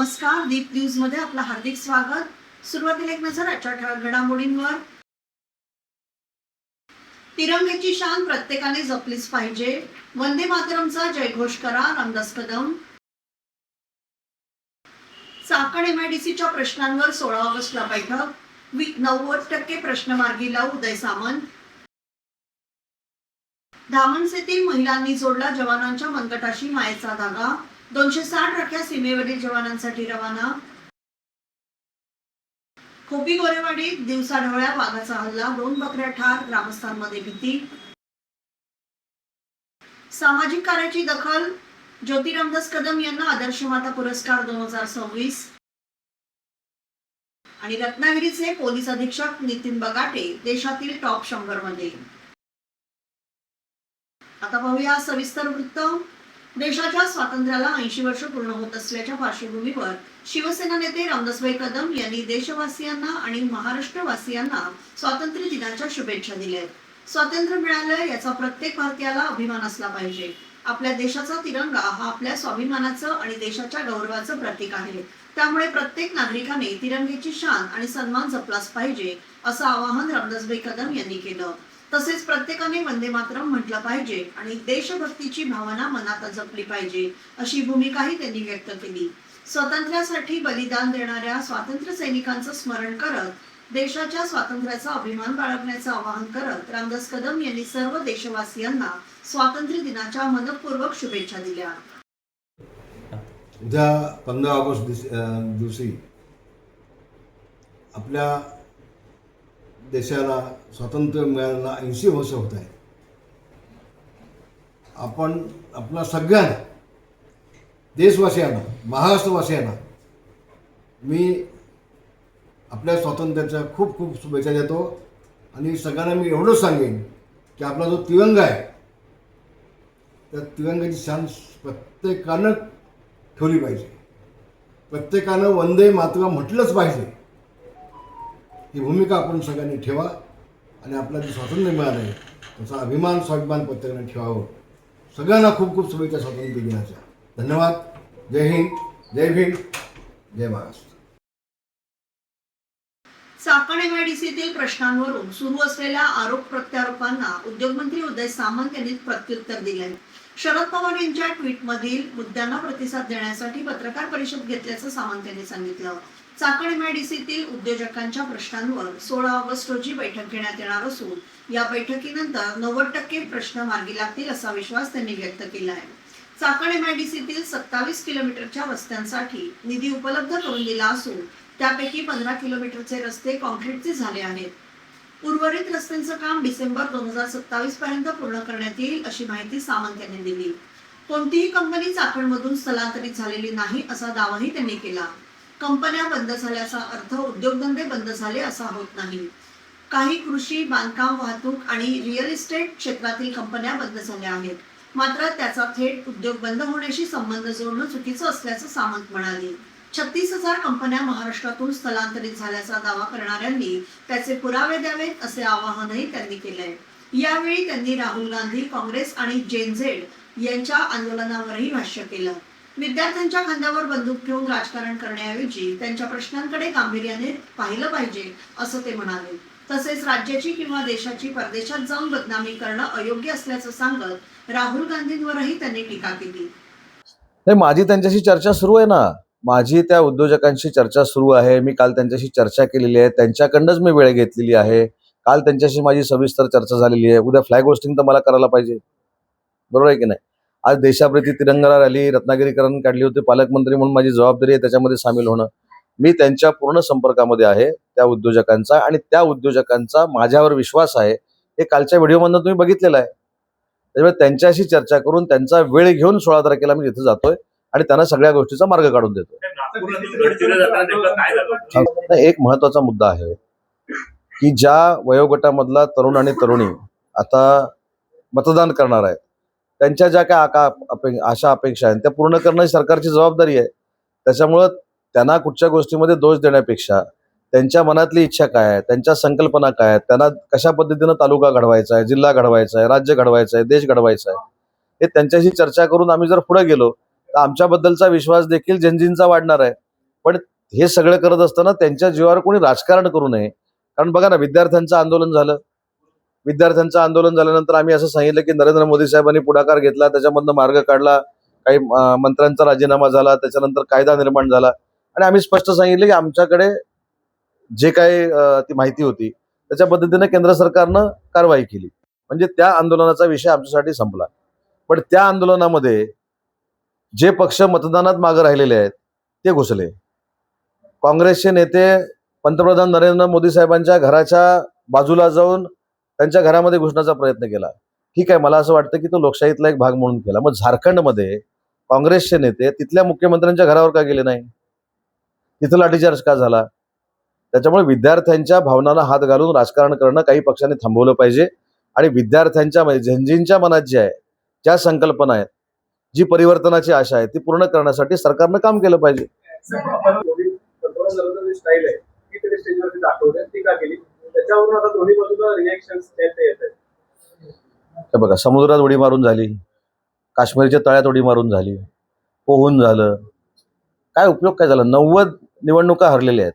नमस्कार, दीप न्यूज मध्ये आपलं हार्दिक स्वागत। सुरुवातीला एक नजर आजच्या ठळक घडामोडींवर। तिरंग्याची शान प्रत्येकाने जपलीच पाहिजे, वंदे मातरमचा जयघोष करा, रामदास कदम। चाकण एमआयडीसीच्या प्रश्नांवर 16 ऑगस्टला बैठक, 90% प्रश्न मार्गी लावू, उदय सामंत। धामणसेतील महिलांनी जोडला जवानांच्या मनगटाशी मायेचा धागा, 260 राख्या सीमेवरील जवानांसाठी रवाना। खोपी गोरेवाडीत दिवसाढवळ्या वाघाचा हल्ला, 2 बकऱ्या ठार, ग्रामस्थांमध्ये भीती। सामाजिक कार्याची दखल, ज्योती रामदास कदम यांना आदर्श माता पुरस्कार 2026। आणि रत्नागिरीचे पोलीस अधीक्षक नितीन बगाटे देशातील टॉप 100 मध्ये। आता पाहूया सविस्तर वृत्त। देशाच्या स्वातंत्र्याला 80 वर्ष पूर्ण होत असल्याच्या पार्श्वभूमीवर शिवसेना नेते रामदासभाई कदम यांनी देशवासियांना आणि महाराष्ट्रवासियांना स्वातंत्र्य दिनाच्या शुभेच्छा दिल्या आहेत। स्वातंत्र्य मिळालं याचा प्रत्येक भारतीयाला अभिमान असला पाहिजे। आपल्या देशाचा तिरंगा हा आपल्या स्वाभिमानाचं आणि देशाच्या गौरवाचं प्रतीक आहे। त्यामुळे प्रत्येक नागरिकाने तिरंग्याची शान आणि सन्मान जपलाच पाहिजे, असं आवाहन रामदासभाई कदम यांनी केलं। तसेच प्रत्येकाने वंदे मातरम म्हटलं पाहिजे आणि देशभक्तीची भावना मनात जपली पाहिजे, अशी भूमिकाही त्यांनी व्यक्त केली। स्वातंत्र्यासाठी बलिदान देणाऱ्या स्वातंत्र्य सैनिकांचं स्मरण करत देशाच्या स्वातंत्र्याचा अभिमान बाळगण्याचं आवाहन करत रामदास कदम यांनी सर्व देशवासियांना स्वातंत्र्य दिनाच्या मनपूर्वक शुभेच्छा दिल्या। उद्या 15 ऑगस्ट दिवशी आपल्या देशाला स्वातंत्र्य मिळायला 80 वर्ष होत आहे। आपण आपल्या सगळ्यांना देशवासियांना, महाराष्ट्रवासियांना मी आपल्या स्वातंत्र्याच्या खूप खूप शुभेच्छा देतो। आणि सगळ्यांना मी एवढंच सांगेन की आपला जो तिरंगा आहे त्या तिरंगाची शान प्रत्येकानं ठेवली पाहिजे। प्रत्येकानं वंदे मातरम म्हटलंच पाहिजे, ही भूमिका आपण सगळ्यांनी ठेवा आणि आपल्याला जे स्वातंत्र्य मिळालं आहे त्याचा अभिमान स्वाभिमान प्रत्येकाने ठेवावं। सगळ्यांना खूप खूप शुभेच्छा स्वातंत्र्य दिनाच्या। धन्यवाद। जय हिंद, जय भीम, जय महाराष्ट्र। चाकण एमआयडीसीतील प्रश्नांवरून सुरू असलेल्या आरोप प्रत्यारोपांना उद्योगमंत्री उदय सामंत यांनी प्रत्युत्तर दिले। शरद पवार यांच्या ट्विटमधील मुद्द्यांना प्रतिसाद देण्यासाठी पत्रकार परिषद घेतल्याचं सामंत यांनी सांगितलं। चाकण एमआयडीसीतील उद्योजकांच्या प्रश्नांवर 16 ऑगस्ट रोजी बैठक घेण्यात येणार असून या बैठकीनंतर 90% प्रश्न मार्गी लागतील असा विश्वास त्यांनी व्यक्त केला आहे। चाकण एमआयडीसीतील 27 किलोमीटरच्या रस्त्यांसाठी निधी उपलब्ध करून दिला असून त्यापैकी 15 किलोमीटरचे रस्ते कॉन्क्रीटचे झाले आहेत। उर्वरित रस्त्यांचं काम डिसेंबर 2027 पर्यंत पूर्ण करण्यात येईल, अशी माहिती सामंत यांनी दिली। कोणतीही कंपनी चाकणमधून स्थलांतरित झालेली नाही असा दावाही त्यांनी केला। कंपन्या बंद झाल्याचा अर्थ उद्योगधंदे बंद झाले असा होत नाही। काही कृषी, बांधकाम, वाहतूक आणि रिअल इस्टेट क्षेत्रातील कंपन्या बंद झाल्या आहेत, मात्र त्याचा थेट उद्योग बंद होण्याशी संबंध जोडणं चुकीचं असल्याचं सामंत म्हणाले। 36,000 कंपन्या महाराष्ट्रातून स्थलांतरित झाल्याचा दावा करणाऱ्यांनी त्याचे पुरावे द्यावेत, असे आवाहनही त्यांनी केलंय। यावेळी त्यांनी राहुल गांधी, काँग्रेस आणि जेनझेड यांच्या आंदोलनावरही भाष्य केलं। विद्यार्थ्यांच्या खांद्यावर बंदूक ठेवून राजकारण करण्याऐवजी त्यांच्या प्रश्नांकडे गांभीर्याने पाहिलं पाहिजे, असं ते म्हणाले। तसेच राज्याची किंवा देशाची परदेशात जाऊन बदनामी करणं अयोग्य असल्याचं सांगत राहुल गांधींवरही त्यांनी टीका केली। नाही, माझी त्यांच्याशी चर्चा सुरू आहे ना, माझी त्या उद्योजकांशी चर्चा सुरू आहे। मी काल त्यांच्याशी चर्चा केलेली आहे, त्यांच्याकडनंच मी वेळ घेतलेली आहे। काल त्यांच्याशी माझी सविस्तर चर्चा झालेली आहे। उद्या फ्लॅग होस्टिंग तर मला करायला पाहिजे, बरोबर आहे की नाही। आज देशाप्रती तिरंगा रॅली रत्नागिरीकरण काढली होती, पालकमंत्री म्हणून माझी जबाबदारी आहे त्याच्यामध्ये सामील होणं। मी त्यांच्या पूर्ण संपर्कामध्ये आहे त्या उद्योजकांचा, आणि त्या उद्योजकांचा माझ्यावर विश्वास आहे हे कालच्या व्हिडिओमधून तुम्ही बघितलेलं आहे। त्यामुळे त्यांच्याशी चर्चा करून त्यांचा वेळ घेऊन 16 तारखेला मी तिथे जातोय आणि त्यांना सगळ्या गोष्टीचा मार्ग काढून देतोय। एक महत्वाचा मुद्दा आहे की ज्या वयोगटामधला तरुण आणि तरुणी आता मतदान करणार आहेत त्यांच्या ज्या काय आशा अपेक्षा आहेत त्या पूर्ण करणं सरकारची जबाबदारी आहे। त्याच्यामुळं त्यांना कुठच्या गोष्टीमध्ये दोष देण्यापेक्षा त्यांच्या मनातली इच्छा काय आहे, त्यांच्या संकल्पना काय आहेत, त्यांना कशा पद्धतीनं तालुका घडवायचा आहे, जिल्हा घडवायचा आहे, राज्य घडवायचं आहे, देश घडवायचा आहे, हे त्यांच्याशी चर्चा करून आम्ही जर पुढे गेलो तर आमच्याबद्दलचा विश्वास देखील जनजींचा वाढणार आहे। पण हे सगळं करत असताना त्यांच्या जीवावर कोणी राजकारण करू नये. कारण बघा ना, विद्यार्थ्यांचं आंदोलन झालं. विद्यार्थ्यांचं आंदोलन झाल्यानंतर आम्ही असं सांगितलं की नरेंद्र मोदी साहेबांनी पुढाकार घेतला, त्याच्यामधनं मार्ग काढला, काही मंत्र्यांचा राजीनामा झाला, त्याच्यानंतर कायदा निर्माण झाला आणि आम्ही स्पष्ट सांगितलं की आमच्याकडे जे काही ती माहिती होती त्याच्या पद्धतीने केंद्र सरकारनं कारवाई केली. म्हणजे त्या आंदोलनाचा विषय आमच्यासाठी संपला. पण त्या आंदोलनामध्ये जे पक्ष मतदानात मागे राहिलेले आहेत ते घुसले. काँग्रेसचे नेते पंतप्रधान नरेंद्र मोदी साहेबांच्या घराच्या बाजूला जाऊन त्यांच्या घरामध्ये घुसण्याचा प्रयत्न केला. ठीक आहे, मला असं वाटतं की तो लोकशाहीतला एक भाग म्हणून केला. मग झारखंडमध्ये काँग्रेसचे नेते तिथल्या मुख्यमंत्र्यांच्या घरावर का गेले नाही? तिथं लाठीचार्ज का झाला? त्याच्यामुळे विद्यार्थ्यांच्या भावनांना हात घालून राजकारण करणं काही पक्षांनी थांबवलं पाहिजे आणि विद्यार्थ्यांच्या झेंझींच्या मनात जे आहे, ज्या संकल्पना आहेत, जी परिवर्तनाची आशा आहे ती पूर्ण करण्यासाठी सरकारनं काम केलं पाहिजे. स्टाईल आहे ती तरी स्टेजवरती दाखवली, ती का केली? त्याच्यावरून आता दोन्ही बाजूला रिएक्शन्स येत आहेत. बघा, समुद्रात उडी मारून झाली, काश्मीरच्या तळ्यात उडी मारून झाली, पोहून झालं, काय उपयोग काय झाला? 90 निवडणुका हरलेल्या आहेत.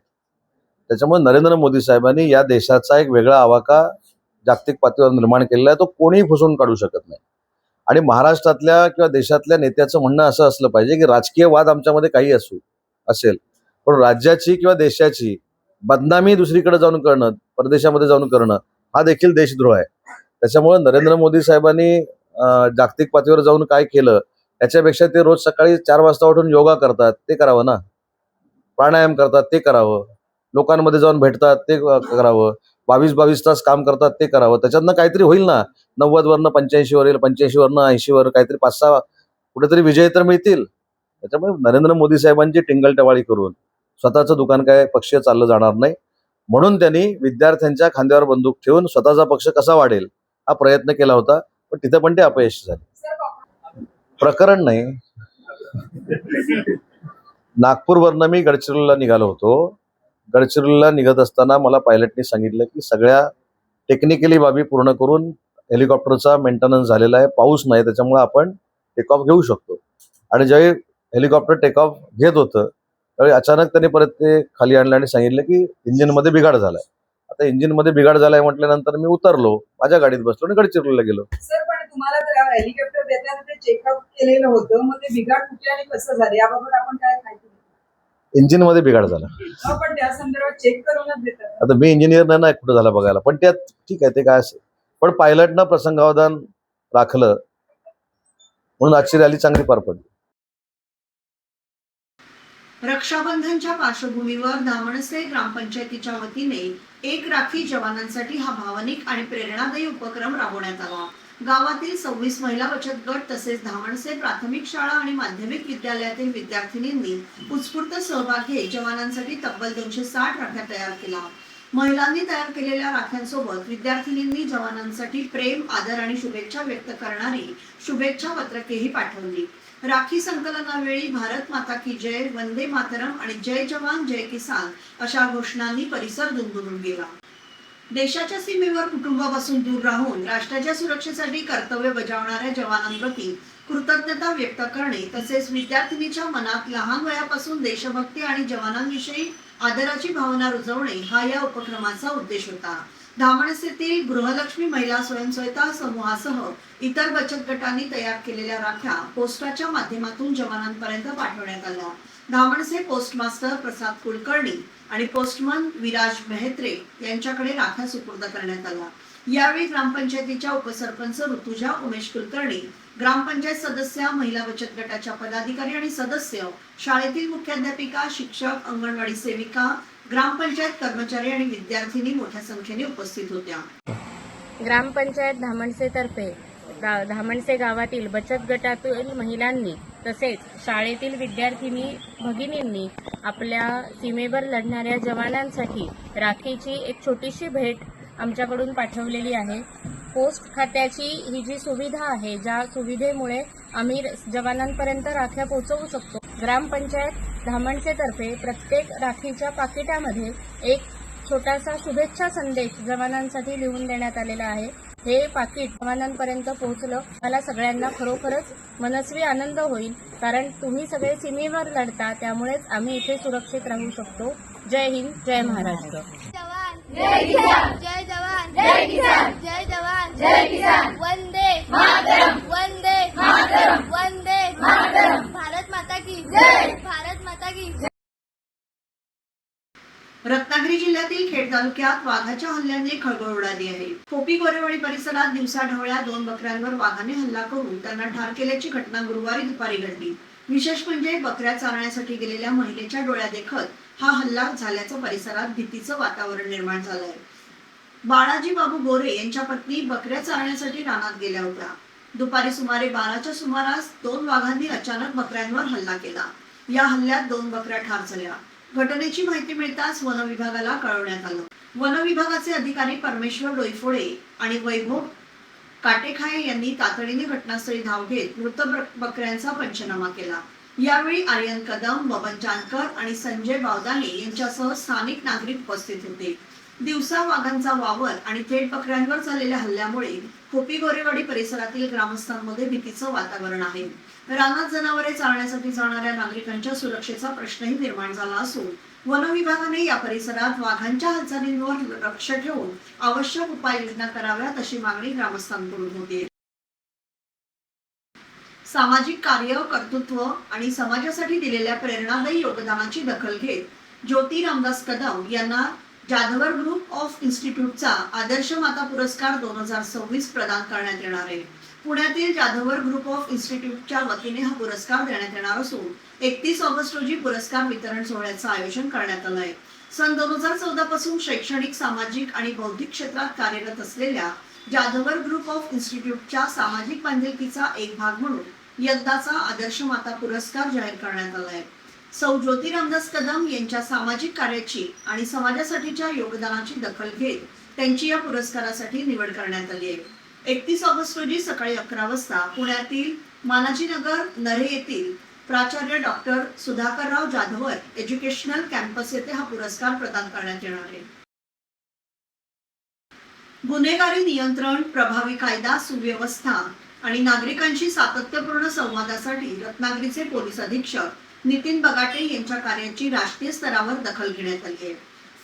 त्याच्यामुळे नरेंद्र मोदी साहेबांनी या देशाचा एक वेगळा आवाका जागतिक पातळीवर निर्माण केलेला आहे. तो कोणीही पुसून काढू शकत नाही. आणि महाराष्ट्रातल्या किंवा देशातल्या नेत्याचं म्हणणं असं असलं पाहिजे की राजकीय वाद आमच्यामध्ये काही असेल, पण राज्याची किंवा देशाची बदनामी दुसरीकडे जाऊन करणं, परदेशामध्ये जाऊन करणं हा देखील देशद्रोह आहे. त्याच्यामुळे नरेंद्र मोदी साहेबांनी जागतिक पातळीवर जाऊन काय केलं याच्यापेक्षा ते रोज सकाळी 4 वाजता उठून योगा करतात ते करावं ना, प्राणायाम करतात ते करावं, लोकांमध्ये जाऊन भेटतात ते करावं, 22 तास काम करतात ते करावं. त्याच्यातनं काहीतरी होईल ना. 90 वरनं 85 वर येईल, 85 वरनं 80 वर काहीतरी 5-6 कुठेतरी विजय तर मिळतील. त्याच्यामुळे नरेंद्र मोदी साहेबांची टिंगलटवाळी करून स्वतःचं दुकान काय पक्षीय चाललं जाणार नाही. म्हणून त्यांनी विद्यार्थ्यांच्या खांद्यावर बंदूक ठेवून स्वतःचा पक्ष कसा वाढेल हा प्रयत्न केला होता, पण तिथे पण ते अपयशी झाले. प्रकरण नाही. नागपूरवरनं मी गडचिरोलीला निघालो होतो. गडचिरोलीला निघत असताना मला पायलटनी सांगितलं की सगळ्या टेक्निकली बाबी पूर्ण करून हेलिकॉप्टरचा मेंटेनन्स झालेला आहे, पाऊस नाही, त्याच्यामुळे आपण टेक ऑफ घेऊ शकतो. आणि ज्यावेळी हेलिकॉप्टर टेक ऑफ घेत होतं त्यावेळी अचानक त्यांनी परत ते खाली आणलं आणि सांगितलं की इंजिनमध्ये बिघाड झालाय. आता इंजिनमध्ये बिघाड झालाय म्हटल्यानंतर मी उतरलो, माझ्या गाडीत बसलो आणि गडचिरोलीला गेलो. सर, पण तुम्हाला तर हेलिकॉप्टर देताना ते चेकअप केलेलं होतं, मग ते बिघाड कुठे आणि कसं झालं याबाबत आपण काय माहिती? इंजिनमध्ये बिघाड झाला. पण त्या संदर्भात चेक करूनच देतात. आता मी इंजिनियर नाही कुठं झाला बघायला, पण त्यात ठीक आहे ते काय असेल, पण पायलटनं प्रसंगावधान राखलं म्हणून आजची रॅली चांगली पार पडली. रक्षाबंधनच्या पार्श्वभूमीवर धामणसे ग्रामपंचायतीच्या वतीने एक राखी जवानांसाठी हा भावनिक आणि प्रेरणादायी उपक्रम राबवण्यात आला. गावातील 26 महिला बचत गट तसेच धामणसे प्राथमिक शाळा आणि माध्यमिक विद्यालयातील विद्यार्थिनींनी उत्स्फूर्त सहभाग घेत जवानांसाठी तब्बल 260 राख्या तयार केल्या. महिलांनी तयार केलेल्या राख्यांसोबत विद्यार्थिनींनी जवानांसाठी प्रेम, आदर आणि शुभेच्छा व्यक्त करणारी शुभेच्छा पत्रकेही पाठवली. राखी संकलनावेळी भारत माता की जय, वंदे मातरम आणि जय जवान जय किसान अशा घोषणांनी परिसर दुमदुमून गेला. देशाच्या सीमेवर कुटुंबापासून दूर राहून राष्ट्राच्या सुरक्षेसाठी कर्तव्य बजावणाऱ्या जवानांप्रती कृतज्ञता व्यक्त करणे तसेच विद्यार्थिनीच्या मनात लहान वयापासून देशभक्ती आणि जवानांविषयी आदराची भावना रुजवणे हा या उपक्रमाचा उद्देश होता. धामणसेतील गृहलक्ष्मी महिला स्वयंसहायता समूहासह इतर बचत गटांनी तयार केलेल्या राख्या पोस्टाच्या माध्यमातून जवानांपर्यंत पाठवण्यात आल्या. धामणसे पोस्ट मास्टर प्रसाद कुलकर्णी आणि पोस्टमन विराज मेहत्रे यांच्याकडे राख्या सुपूर्द करण्यात आल्या. यावेळी ग्रामपंचायतीच्या उपसरपंच ऋतुजा उमेश कुलकर्णी, ग्रामपंचायत सदस्या, महिला बचत गटाच्या पदाधिकारी आणि सदस्य, शाळेतील मुख्याध्यापिका, शिक्षक, अंगणवाडी सेविका, ग्रामपंचायत कर्मचारी आणि विद्यार्थिनी मोठ्या संख्येने उपस्थित होत्या. ग्रामपंचायत धामणसेतर्फे धामणसे गावातील बचत गटातील महिलांनी तसेच शाळेतील विद्यार्थिनी भगिनींनी आपल्या सीमेवर लढणाऱ्या जवानांसाठी राखीची एक छोटीशी भेट आमच्याकडून पाठवलेली आहे. पोस्ट खात्याची ही जी सुविधा आहे, ज्या सुविधेमुळे आम्ही जवानांपर्यंत राख्या पोहोचवू शकतो. ग्रामपंचायत धामणसेतर्फे प्रत्येक राखीच्या पाकिटामध्ये एक छोटासा शुभेच्छा संदेश जवानांसाठी लिहून देण्यात आलेला आहे. हे पाकिट जवानांपर्यंत पोहोचलं मला सगळ्यांना खरोखरच मनस्वी आनंद होईल, कारण तुम्ही सगळे सीमेवर लढता, त्यामुळेच आम्ही इथे सुरक्षित राहू शकतो. जय हिंद, जय महाराष्ट्र. जय किसान, जय जवान, जय किसान, जय जवान, जय किसान. वंदे मातरम, वंदे मातरम, वंदे मातरम. भारत माता की जय, भारत माता की जय. रत्नागिरी जिल्ह्यातील खेड तालुक्यात वाघाच्या हल्ल्याने खळबळ उडाली आहे. खोपी गोरेवाडी परिसरात दिवसाढवळ्या 2 बकऱ्यांवर वाघाने हल्ला करून त्यांना ठार केल्याची घटना गुरुवारी दुपारी घडली. विशेष म्हणजे बकऱ्या चारण्यासाठी गेलेल्या महिलेच्या डोळ्यादेखत हा हल्ला झाल्याचं परिसरात भीतीचं वातावरण निर्माण झालंय. बाळाजी बाबू गोरे यांच्या पत्नी बकऱ्या चारण्यासाठी रानात गेल्या होत्या. दुपारी सुमारे 12च्या सुमारास 2 वाघांनी अचानक बकऱ्यांवर हल्ला केला. या हल्ल्यात 2 बकऱ्या ठार झाल्या. घटनेची माहिती मिळताच वन विभागाला कळवण्यात आलं. वन विभागाचे अधिकारी परमेश्वर डोईफोडे आणि वैभव काटेखाये यांनी तातडीने घटनास्थळी धाव घेत मृत बकऱ्यांचा पंचनामा केला. यावेळी आर्यन कदम, बबन जानकर आणि संजय बावदाने यांच्यासह स्थानिक नागरिक उपस्थित होते. दिवसा वाघांचा वावर आणि थेट बकऱ्यांवर झालेल्या हल्ल्यामुळे खोपी गोरेवाडी परिसरातील ग्रामस्थांमध्ये भीतीचं वातावरण आहे. रानात जनावरे चारण्यासाठी जाणाऱ्या नागरिकांच्या सुरक्षेचा प्रश्नही निर्माण झाला असून वन विभागाने या परिसरात वाघांच्या हालचालींवर लक्ष ठेवून आवश्यक उपाययोजना कराव्यात अशी मागणी ग्रामस्थांकडून होती. सामाजिक कार्य, कर्तृत्व आणि समाजासाठी दिलेल्या प्रेरणादायी योगदानाची दखल घेत ज्योती रामदास कदम यांना जाधवर ग्रुप ऑफ इन्स्टिट्यूटचा आदर्श माता पुरस्कार 2026 प्रदान करण्यात येणार आहे. पुण्यातील जाधवर ग्रुप ऑफ इन्स्टिट्यूटच्या वतीने हा पुरस्कार देण्यात येणार असून 31 ऑगस्ट रोजी पुरस्कार वितरण सोहळ्याचं आयोजन करण्यात आलं आहे. सन 2014 पासून शैक्षणिक, सामाजिक आणि बौद्धिक क्षेत्रात कार्यरत असलेल्या जाधवर ग्रुप ऑफ इन्स्टिट्यूटच्या सामाजिक बांधिलकीचा एक भाग म्हणून यंदाचा आदर्श माता पुरस्कार जाहीर करण्यात आला आहे. सौ ज्योती रामदास कदम यांच्या सामाजिक कार्याची आणि समाजासाठीच्या योगदानाची दखल घेत त्यांची या पुरस्कारासाठी निवड करण्यात आली आहे. 31 ऑगस्ट रोजी सकाळी 11 वाजता पुण्यातील मानाजीनगर नरे येथील प्राचार्य doctor Sudhakarrao Jadhavar educational campus येथे हा पुरस्कार प्रदान करण्यात येणार आहे. गुन्हेगारी नियंत्रण, प्रभावी कायदा सुव्यवस्था आणि नागरिकांशी सातत्यपूर्ण संवादासाठी रत्नागिरीचे पोलीस अधीक्षक नितीन बगाटे यांच्या कार्याची राष्ट्रीय स्तरावर दखल घेण्यात आली आहे.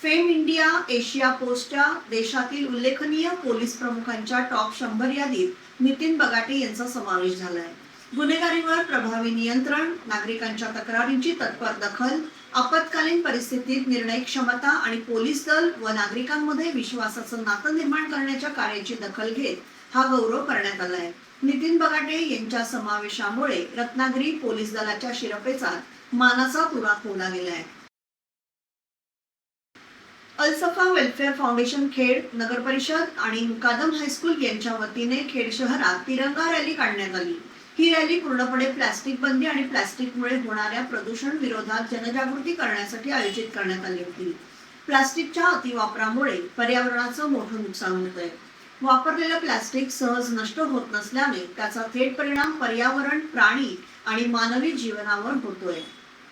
फेम इंडिया एशिया पोस्टच्या देशातील उल्लेखनीय पोलीस प्रमुखांच्या टॉप 100 यादीत नितीन बगाटे यांचा समावेश झाला आहे. गुन्हेगारीवर प्रभावी नियंत्रण, नागरिकांच्या तक्रारींची तत्पर दखल, आपत्कालीन परिस्थितीत निर्णय क्षमता आणि पोलीस दल व नागरिकांमध्ये विश्वासाचं नातं निर्माण करण्याच्या कार्याची दखल घेत हा गौरव करण्यात आला आहे. नितीन बगाटे यांच्या समावेशामुळे रत्नागिरी पोलीस दलाच्या शिरपेचात मानाचा तुरा खोवला गेला आहे. अलसफा वेलफेअर फाउंडेशन खेड, नगर परिषद आणि मुकादम हायस्कूल यांच्या वतीने खेड शहरात तिरंगा रॅली काढण्यात आली. ही रॅली पूर्णपणे प्लास्टिक बंदी आणि प्लास्टिकमुळे होणाऱ्या प्रदूषण विरोधात जनजागृती करण्यासाठी आयोजित करण्यात आली होती. प्लास्टिकच्या अतिवापरामुळे पर्यावरणाचं मोठं नुकसान होत आहे. वापरलेलं प्लास्टिक सहज नष्ट होत नसल्याने त्याचा थेट परिणाम पर्यावरण, प्राणी आणि मानवी जीवनावर होतोय.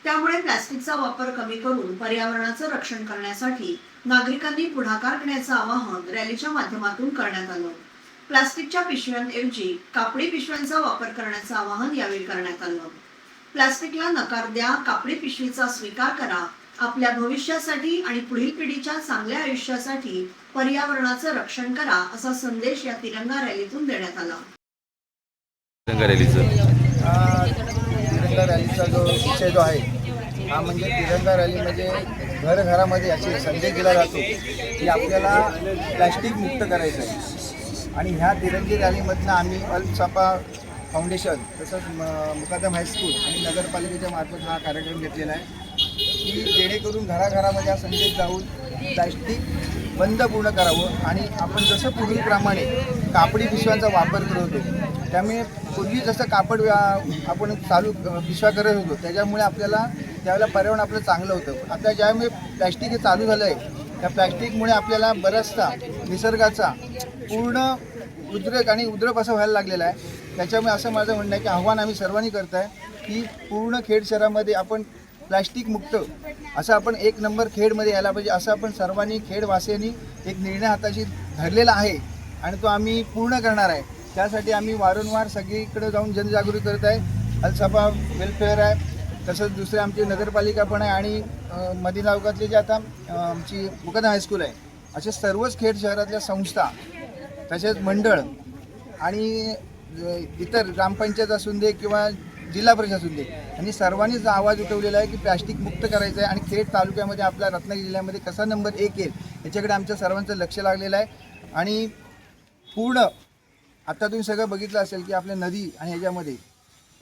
त्यामुळे प्लास्टिकचा वापर कमी करून पर्यावरणाचं रक्षण करण्यासाठी नागरिकांनी पुढाकार घेण्याचं आवाहन रॅलीच्या माध्यमातून करण्यात आलं. प्लास्टिकच्या पिशव्यांऐवजी कापडी पिशव्यांचा वापर करण्याचं आवाहन यावेळी करण्यात आलं. प्लास्टिकला नकार द्या, कापडी पिशवीचा स्वीकार करा. आपल्या भविष्यासाठी आणि पुढील पिढीच्या चांगल्या आयुष्यासाठी पर्यावरणाचं रक्षण करा असा संदेश या तिरंगा रॅलीतून देण्यात आला. तिरंगा रॅलीचा जो विषय जो आहे हा म्हणजे तिरंगा रॅली म्हणजे घरघरामध्ये असे संदेश दिला जातो की आपल्याला प्लॅस्टिक मुक्त करायचं आहे. आणि ह्या तिरंगी रॅलीमधनं आम्ही अलसफा फाउंडेशन तसंच मुकादम हायस्कूल आणि नगरपालिकेच्या मार्फत हा कार्यक्रम घेतलेला आहे की जेणेकरून घराघरामध्ये हा संदेश जाऊन प्लॅस्टिक बंद पूर्ण करावं. आणि आपण जसं पूर्वीप्रमाणे कापडी पिशव्यांचा वापर करत होतो, त्यामुळे पूर्वी जसं कापड आपण चालू पिशव्या करत होतो त्याच्यामुळे आपल्याला त्यावेळेला पर्यावरण आपलं चांगलं होतं. आता ज्यामुळे प्लॅस्टिक हे चालू झालं आहे त्या प्लॅस्टिकमुळे आपल्याला बराचसा निसर्गाचा पूर्ण उद्रेक आणि उद्रेक असं व्हायला लागलेला आहे. त्याच्यामुळे असं माझं म्हणणं आहे की आव्हान आम्ही सर्वांनी करत आहे की पूर्ण खेड शहरामध्ये आपण प्लॅस्टिक मुक्त असं आपण 1 नंबर खेडमध्ये यायला पाहिजे असं आपण सर्वांनी खेडवासियांनी एक निर्णय हाताशी धरलेला आहे. आणि तो आम्ही पूर्ण करणार आहे. त्यासाठी आम्ही वारंवार सगळीकडे जाऊन जनजागृती करत आहे. अलसफा वेलफेअर आहे, तसंच दुसरे आमची नगरपालिका पण आहे आणि मधी तालुक्यातले जे आता आमची मुकदम हायस्कूल आहे, असे सर्वच खेड शहरातल्या संस्था तसेच मंडळ आणि इतर ग्रामपंचायत असून दे किंवा जिल्हा परिषद असून दे आणि सर्वांनीच आवाज उठवलेला आहे की प्लॅस्टिक मुक्त करायचं आहे आणि खेड तालुक्यामध्ये आपल्या रत्नागिरी जिल्ह्यामध्ये कसा नंबर 1 येईल याच्याकडे आमच्या सर्वांचं लक्ष लागलेलं आहे. आणि पूर्ण आता तुम्ही सगळं बघितलं असेल की आपल्या नदी आणि ह्याच्यामध्ये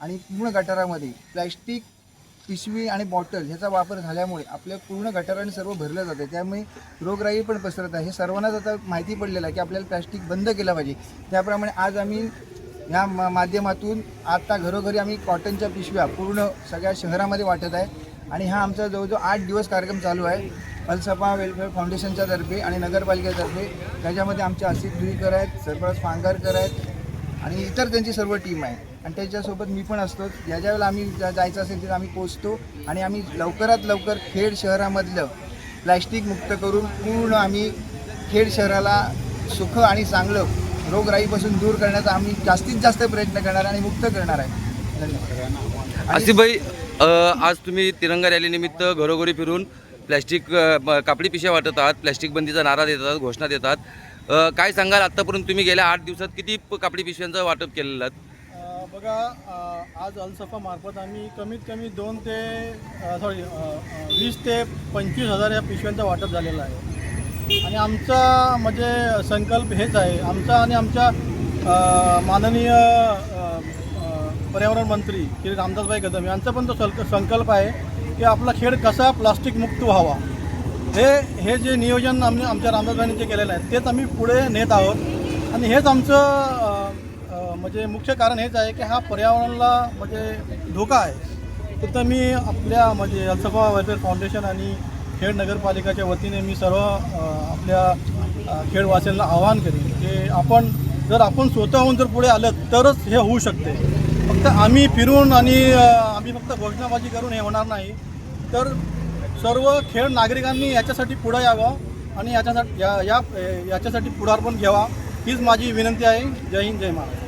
आणि पूर्ण गटारामध्ये प्लॅस्टिक पिशवी आणि बॉटल ह्याचा वापर झाल्यामुळे आपल्या पूर्ण गटाराने सर्व भरलं जातं, त्यामुळे रोगराई पण पसरत आहे. हे सर्वांनाच आता माहिती पडलेलं आहे की आपल्याला प्लॅस्टिक बंद केलं पाहिजे. त्याप्रमाणे आज आम्ही ह्या माध्यमातून आता घरोघरी आम्ही कॉटनच्या पिशव्या पूर्ण सगळ्या शहरामध्ये वाटत आहे आणि हा आमचा जवळजवळ 8 दिवस कार्यक्रम चालू आहे अलसफा वेलफेअर फाउंडेशनच्या तर्फे आणि नगरपालिकेतर्फे. त्याच्यामध्ये आमचे आसिफ दुईकर आहेत, सरफराज पांगारकर आहेत आणि इतर त्यांची सर्व टीम आहे आणि त्याच्यासोबत मी पण असतो. ज्या वेळेला आम्ही जायचं असेल तिथे आम्ही पोचतो आणि आम्ही लवकरात लवकर खेड शहरामधलं प्लॅस्टिक मुक्त करून पूर्ण आम्ही खेड शहराला सुख आणि चांगलं रोगराईपासून दूर करण्याचा आम्ही जास्तीत जास्त प्रयत्न करणार आणि मुक्त करणार आहे. धन्यवाद. आसिफभाई, आज तुम्ही तिरंगा रॅलीनिमित्त घरोघरी फिरून प्लॅस्टिक कापडी पिशव्या वाटत आहात, प्लॅस्टिक बंदीचा नारा देतात, घोषणा देतात. काय सांगाल, आत्तापर्यंत तुम्ही गेल्या 8 दिवसात किती कापडी पिशव्यांचं वाटप केलेलं आहे? बघा, आज अलसफा मार्फत आम्ही कमीत कमी 20 ते 25 हजार या पिशव्यांचं वाटप झालेलं आहे आणि आमचा म्हणजे संकल्प हेच आहे आमचा आणि आमच्या माननीय पर्यावरण मंत्री श्री रामदासभाई कदम यांचा पण तो संकल्प आहे की आपला खेड कसा प्लास्टिक मुक्त व्हावा. हे जे नियोजन आमच्या रामदासभाईंनी जे केलेलं आहे तेच आम्ही पुढे नेत आहोत आणि हेच आमचं म्हणजे मुख्य कारण हेच आहे की हा पर्यावरणाला म्हणजे धोका आहे. तर मी आपल्या म्हणजे अलसफा वेलफेअर फाउंडेशन आणि खेड नगरपालिकेच्या वतीने मी सर्व आपल्या खेडवासियांना आवाहन करेन की आपण स्वतःहून जर पुढे आलं तरच हे होऊ शकते. फक्त आम्ही फिरून आणि आम्ही फक्त घोषणाबाजी करून हे होणार नाही, तर सर्व खेड नागरिकांनी याच्यासाठी पुढे यावं आणि याच्यासाठी पुढारपण घ्यावा, हीच माझी विनंती आहे. जय हिंद, जय महाराष्ट्र.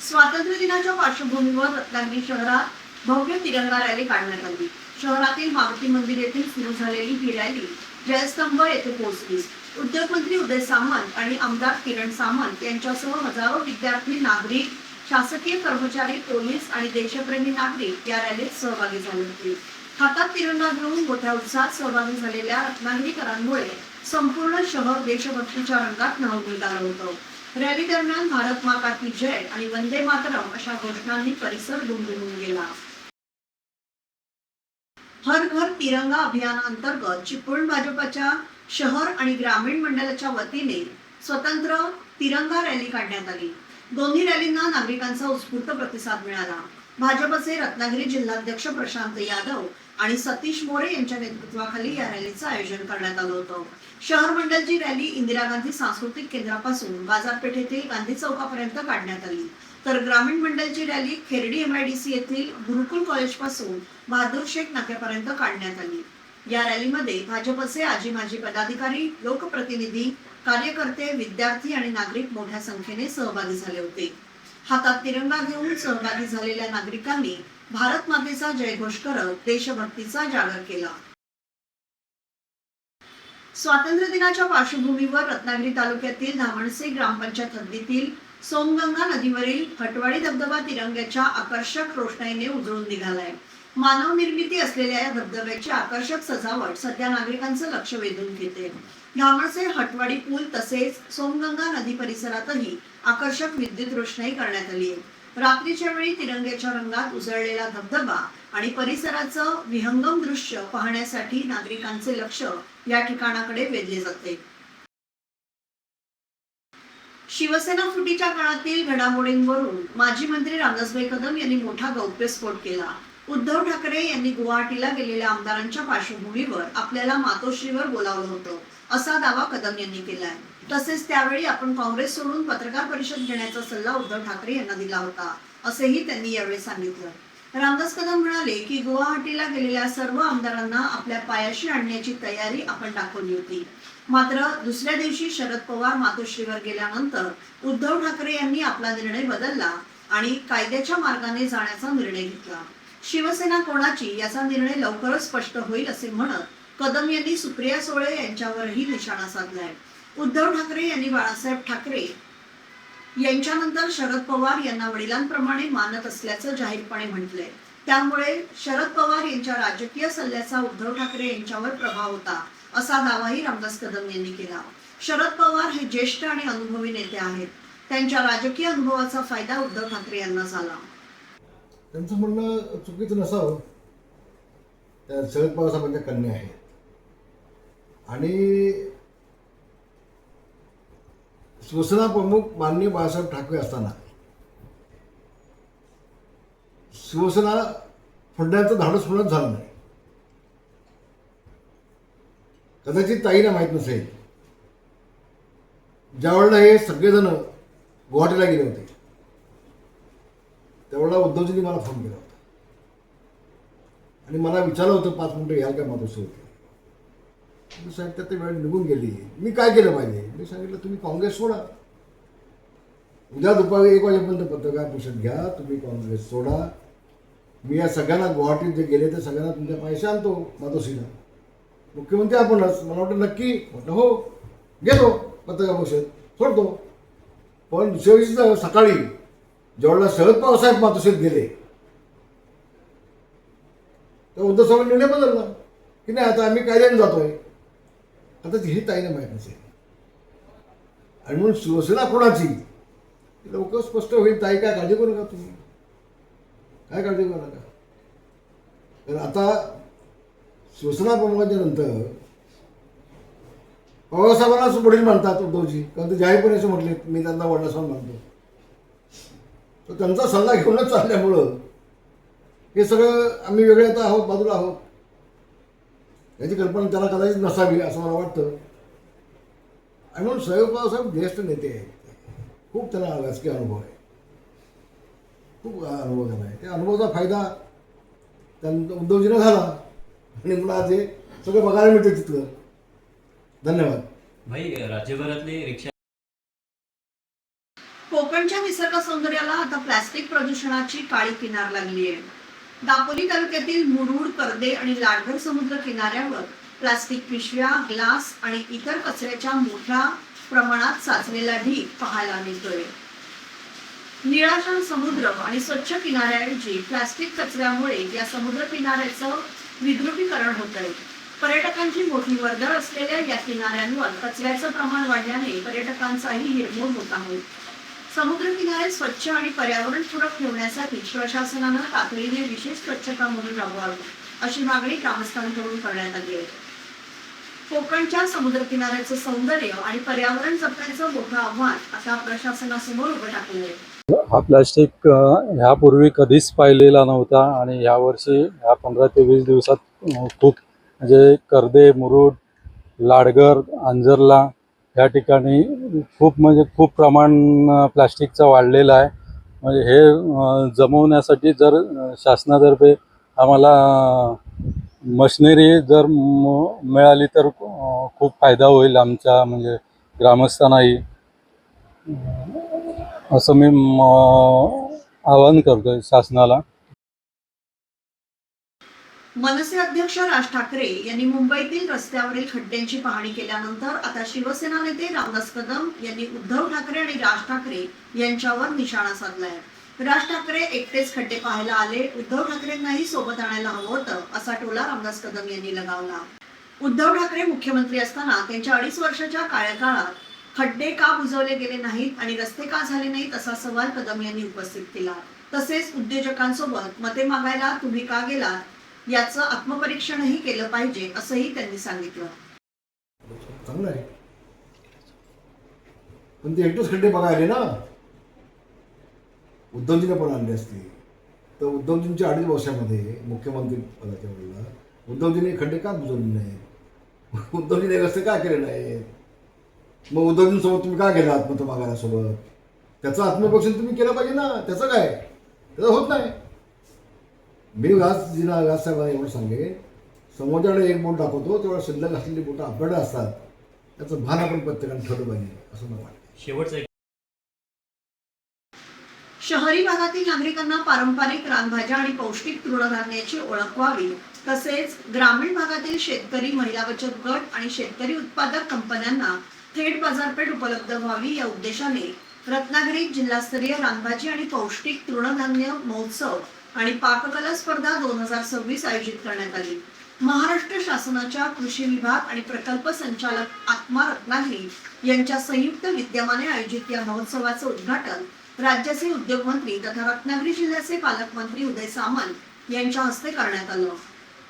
स्वातंत्र्य दिनाच्या पार्श्वभूमीवर रत्नागिरी शहरात भव्य तिरंगा रॅली काढण्यात आली. शहरातील मारुती मंदिर येथील सुरू झालेली ही रॅली जयस्तंभ येथे पोहोचली. उद्योगमंत्री उदय सामंत आणि आमदार किरण सामंत यांच्यासह हजारो विद्यार्थी, नागरिक, शासकीय कर्मचारी, पोलीस आणि देशप्रेमी नागरिक या रॅलीत सहभागी झाले होते. हातात तिरंगा घेऊन मोठ्या उत्साहात सहभागी झालेल्या रत्नागिरीकरांमुळे संपूर्ण शहर देशभक्तीच्या रंगात न्हाऊन निघालं होतं. रॅली दरम्यान भारत माता की जय आणि वंदे मातरम अशा घोषणांनी परिसर दुमदुमून गेला. हर घर तिरंगा अभियानाअंतर्गत चिपळूण भाजपच्या शहर आणि ग्रामीण मंडळाच्या वतीने स्वतंत्र तिरंगा रॅली काढण्यात आली. दोन्ही रॅलींना नागरिकांचा उत्स्फूर्त प्रतिसाद मिळाला. भाजपचे रत्नागिरी जिल्हाध्यक्ष प्रशांत यादव आणि सतीश मोरे यांच्या नेतृत्वाखाली या रॅलीचं आयोजन करण्यात आलं होतं. शहर मंडळची रॅली इंदिरा गांधी सांस्कृतिक केंद्रापासून बाजारपेठेतील गांधी चौकापर्यंत काढण्यात आली, तर ग्रामीण मंडळची रॅली खेरडी MIDC येथील गुरुकुल कॉलेजपासून बहादूर शेख नाक्यापर्यंत काढण्यात आली. या रॅलीमध्ये भाजपचे आजी माजी पदाधिकारी, लोकप्रतिनिधी, कार्यकर्ते, विद्यार्थी आणि नागरिक मोठ्या संख्येने सहभागी झाले होते. हातात तिरंगा घेऊन सहभागी झालेल्या नागरिकांनी भारत मातेचा जयघोष करत देशभक्तीचा जागर केला. स्वातंत्र्य दिनाच्या पार्श्वभूमीवर रत्नागिरी तालुक्यातील धामणसे ग्रामपंचायत हद्दीतील सोमगंगा नदीवरील हटवाडी धबधबा तिरंग्याच्या आकर्षक रोषणाईने उजळून निघालाय. मानव निर्मिती असलेल्या या धबधब्याची आकर्षक सजावट सध्या नागरिकांचं लक्ष वेधून घेते. धामणसे हटवाडी पूल तसेच सोमगंगा नदी परिसरातही आकर्षक विद्युत रोषणाई करण्यात आली आहे. रात्रीच्या वेळी तिरंग्याच्या रंगात उजळलेला धबधबा आणि परिसराचं विहंगम दृश्य पाहण्यासाठी नागरिकांचे लक्ष या ठिकाणाकडे वेधले जाते. शिवसेना फुटीच्या काळातील घडामोडींवरून माजी मंत्री रामदासभाई कदम यांनी मोठा गौप्यस्फोट केला. उद्धव ठाकरे यांनी गुवाहाटीला गेलेल्या आमदारांच्या पार्श्वभूमीवर आपल्याला मातोश्रीवर बोलावलं होतं असा दावा कदम यांनी केलाय. तसेच त्यावेळी आपण काँग्रेस सोडून पत्रकार परिषद घेण्याचा सल्ला उद्धव ठाकरे यांना दिला होता असेही त्यांनी यावेळी सांगितलं. रामदास कदम म्हणाले की गुवाहाटीला गेलेल्या सर्व आमदारांना आपल्या पायाशी आणण्याची तयारी आपण दाखवली होती. मात्र दुसऱ्या दिवशी शरद पवार मातोश्रीवर गेल्यानंतर उद्धव ठाकरे यांनी आपला निर्णय बदलला आणि कायद्याच्या मार्गाने जाण्याचा निर्णय घेतला. शिवसेना कोणाची याचा निर्णय लवकरच स्पष्ट होईल असे म्हणत कदम यांनी सुप्रिया सुळे यांच्यावरही निशाणा साधलाय. उद्धव ठाकरे यांनी बाळासाहेब ठाकरे यांच्यानंतर शरद पवार यांना वडिलांप्रमाणे मानत असल्याचं जाहीरपणे म्हटलंय. त्यामुळे शरद पवार यांच्या राजकीय सल्ल्याचा उद्धव ठाकरे यांच्यावर प्रभाव होता असा दावाही रामदास कदम यांनी केला. शरद पवार हे ज्येष्ठ आणि अनुभवी नेते आहेत. त्यांच्या राजकीय अनुभवाचा फायदा उद्धव ठाकरे यांना झाला. त्यांचं म्हणणं चुकीचं नसावं. त्या शरद पवार साहेबांच्या कन्या आहेत आणि शिवसेना प्रमुख माननीय बाळासाहेब ठाकरे असताना शिवसेना फोडण्याचं धाडस होणंच झालं नाही. कदाचित ताईला माहीत नसेल, ज्यावेळेला हे सगळेजण गुवाहाटीला गेले होते त्यावेळेला उद्धवजींनी मला फोन केला होता आणि मला विचारलं होतं 5 मिनिटं याल काय मातोश्री होते. मी साहेब त्यात वेळ निघून गेली. मी काय केलं पाहिजे? मी सांगितलं तुम्ही काँग्रेस सोडा. उद्या दुपारी 1 वाजेपर्यंत पत्रकार परिषद घ्या. तुम्ही काँग्रेस सोडा. मी या सगळ्यांना गुवाहाटीत जे गेले ते सगळ्यांना तुमच्या पैसे आणतो मातोश्रीला. मुख्यमंत्री आपणच. मला वाटतं नक्की. म्हटलं हो, गेलो पत्रकार परिषद सोडतो. पण दुसऱ्या दिवशी सकाळी जेवढा शरद पवार साहेब मातोश्रीत गेले तर उद्धव साहेबांनी निर्णय बदलला की नाही आता आम्ही कायद्याने जातोय. आता ही ताईने माहीत नसेल आणि म्हणून शिवसेना कोणाची लवकर स्पष्ट होईल. ताई काय काळजी करू नका. तुम्ही काय काळजी करू नका. तर आता शिवसेना प्रमुखांच्या नंतर पवारसाहेबांनाच वडील म्हणतात उद्धवजी, कारण ते जाहीरपणे असे म्हटले मी त्यांना वडिलांसमोर मानतो. तर त्यांचा सल्ला घेऊनच चालल्यामुळं हे सगळं आम्ही वेगळे आता आहोत, बाजूला आहोत याची कल्पना त्याला कदाचित नसावी असं मला वाटतं. आणि म्हणून शरद पवार साहेब ज्येष्ठ नेते आहेत. खूप त्यांना राजकीय अनुभव आहे. खूप अनुभव झाला आहे. त्या अनुभवाचा फायदा त्यांना उद्धवजीनं झाला आणि मला आज हे सगळं बघायला मिळतं तिथं. धन्यवाद. भाई राज्यभरातले रिक्षा कोकणच्या निसर्ग सौंदर्याला आता प्लास्टिक प्रदूषणाची काळी किनार लागली आहे. दापोली तालुक्यातील मुरुड, कर्दे आणि लाडघर समुद्र किनाऱ्यावर प्लास्टिक पिशव्या, ग्लास आणि इतर कचऱ्याच्या मोठ्या प्रमाणात साचलेला ढीग पाहायला मिळतोय. निळाशार समुद्र आणि स्वच्छ किनाऱ्याऐवजी प्लास्टिक कचऱ्यामुळे या समुद्र किनाऱ्याचं विद्रुपीकरण होत आहे. पर्यटकांची मोठी वर्दळ असलेल्या या किनाऱ्यांवर कचऱ्याचं प्रमाण वाढल्याने पर्यटकांचाही हिरमोड होत आहे. समुद्र किनारे स्वच्छ आणि पर्यावरणपूरक ठेवण्यासाठी प्रशासनानं तातडीने विशेष स्वच्छता मोहीम राबवावी अशी मागणी ग्रामस्थांकडून करण्यात आली आहे. कोकणच्या समुद्र किनाऱ्याचं सौंदर्य आणि पर्यावरण जपण्याचं मोठं आव्हान आता प्रशासनासमोर उभं टाकलं आहे. हा प्लॅस्टिक ह्यापूर्वी कधीच पाहिलेला नव्हता आणि यावर्षी ह्या 15 ते 20 दिवसात खूप म्हणजे कर्दे, मुरुड, लाडघर, अंजरला या ठिकाणी खूप प्रमाण प्लास्टिकचं वाढलेलं आहे. म्हणजे हे जमवण्यासाठी जर शासनातर्फे आम्हाला मशिनरी जर मिळाली तर खूप फायदा होईल आमच्या म्हणजे ग्रामस्थांनाही, असं मी आवाहन करतोय शासनाला. मनसे अध्यक्ष राज ठाकरे यांनी मुंबईतील रस्त्यावरील खड्ड्यांची पाहणी केल्यानंतर आता शिवसेना नेते रामदास कदम यांनी उद्धव ठाकरे आणि राज ठाकरे यांच्यावर निशाणा साधलाय. राज ठाकरे एकटेच खड्डे पाहायला आले, उद्धव ठाकरेंनाही सोबत आणायला हवं होतं असा टोला रामदास कदम यांनी लगावला. उद्धव ठाकरे मुख्यमंत्री असताना त्यांच्या 2.5 वर्षाच्या कार्यकाळात खड्डे का बुजवले गेले नाहीत आणि रस्ते का झाले नाहीत असा सवाल कदम यांनी उपस्थित केला. तसेच उद्योजकांसोबत मते मागायला तुम्ही का गेलात याचं आत्मपरीक्षणही केलं पाहिजे असंही त्यांनी सांगितलं. चांगलं आहे, पण ते एकटेच खड्डे बघा आले ना. उद्धवजीने पण आणले असते तर उद्धवजींच्या 2.5 वर्षामध्ये मुख्यमंत्री पदाच्या वेळेला उद्धवजीने खड्डे का बुजवले नाही, उद्धवजीने रस्ते का केले नाहीत, मग उद्धवजींसोबत तुम्ही का गेलात मत मागायला सोबत, त्याचं आत्मपरीक्षण तुम्ही केलं पाहिजे ना. त्याचं काय, त्याचं होत नाही. मी व्याससाहेबांना एवढं सांगेन, समोरच्याकडे एक बोट दाखवतो तेवढं शिल्लक असलेली बोटं आपल्याकडे असतात, त्याचं भान आपण प्रत्येकाने ठरवलं पाहिजे असं मला वाटतं. शेवटचं एक शहरी भागातील नागरिकांना पारंपरिक रानभाज्या आणि पौष्टिक तृणधान्याची ओळख व्हावी, तसेच ग्रामीण भागातील शेतकरी, महिला बचत गट आणि शेतकरी उत्पादक कंपन्यांना थेट बाजारपेठ उपलब्ध व्हावी या उद्देशाने रत्नागिरीत जिल्हास्तरीय रानभाजी आणि पौष्टिक तृणधान्य महोत्सव आणि पाककला स्पर्धा 2026 आयोजित करण्यात आली. महाराष्ट्र शासनाच्या कृषी विभाग आणि प्रकल्प संचालक आत्मा रत्नागिरी यांच्या संयुक्त विद्यमाने आयोजित या महोत्सवाचं उद्घाटन राज्याचे उद्योगमंत्री तथा रत्नागिरी जिल्ह्याचे पालकमंत्री उदय सामंत यांच्या हस्ते करण्यात आलं.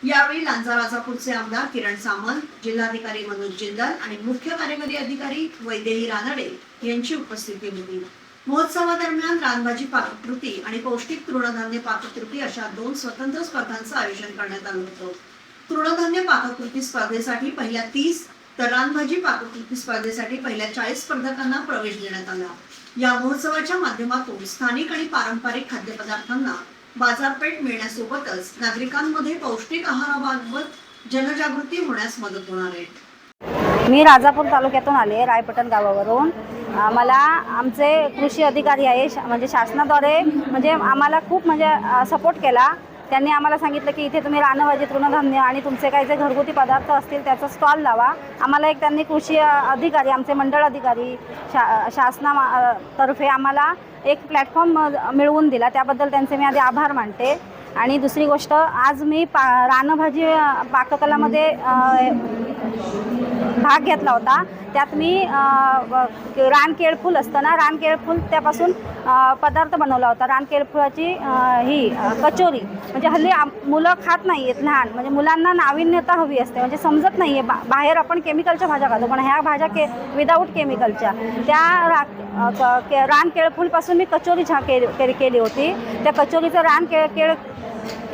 यावेळी लांजा राजापूरचे आमदार किरण सामंत, जिल्हाधिकारी मनोज जिंदाल आणि मुख्य कार्यकारी अधिकारी वैदेही रानडे यांची उपस्थिती होती. महोत्सवादरम्यान रानभाजी पाककृती आणि पौष्टिक तृणधान्य पाककृती अशा 2 स्वतंत्र स्पर्धांचं आयोजन करण्यात आलं होतं. तृणधान्य पाककृती स्पर्धेसाठी पहिल्या 30 तर रानभाजी पाककृती स्पर्धेसाठी पहिल्या 40 स्पर्धकांना प्रवेश देण्यात आला. या महोत्सवाच्या माध्यमातून स्थानिक आणि पारंपरिक खाद्यपदार्थांना बाजारपेठ मिळण्यासोबतच नागरिकांमध्ये पौष्टिक आहाराबाबत जनजागृती होण्यास मदत होणार आहे. मी राजापूर तालुक्यातून आले, रायपटण गावावरून. मला आमचे कृषी अधिकारी आहे, म्हणजे शासनाद्वारे म्हणजे आम्हाला खूप म्हणजे सपोर्ट केला. त्यांनी आम्हाला सांगितलं की इथे तुम्ही रानभाजी, तृणधान्य आणि तुमचे काही जे घरगुती पदार्थ असतील त्याचा स्टॉल लावा. आम्हाला एक त्यांनी कृषी अधिकारी, आमचे मंडळ अधिकारी शासनातर्फे आम्हाला एक प्लॅटफॉर्म मिळवून दिला. त्याबद्दल त्यांचे मी आधी आभार मानते. आणि दुसरी गोष्ट, आज मी रानभाजी पाककलामध्ये भाग घेतला होता. त्यात मी रानकेळफूल असतं ना, रानकेळफूल त्यापासून पदार्थ बनवला होता. रानकेळफुलाची ही कचोरी, म्हणजे हल्ली मुलं खात नाही आहेत लहान, म्हणजे मुलांना नाविन्यता हवी असते, म्हणजे समजत नाही आहे. बाहेर आपण केमिकलच्या भाज्या खातो, पण ह्या भाज्या विदाऊट केमिकलच्या. त्या रानकेळफूलपासून मी कचोरी केली होती. त्या कचोरीचं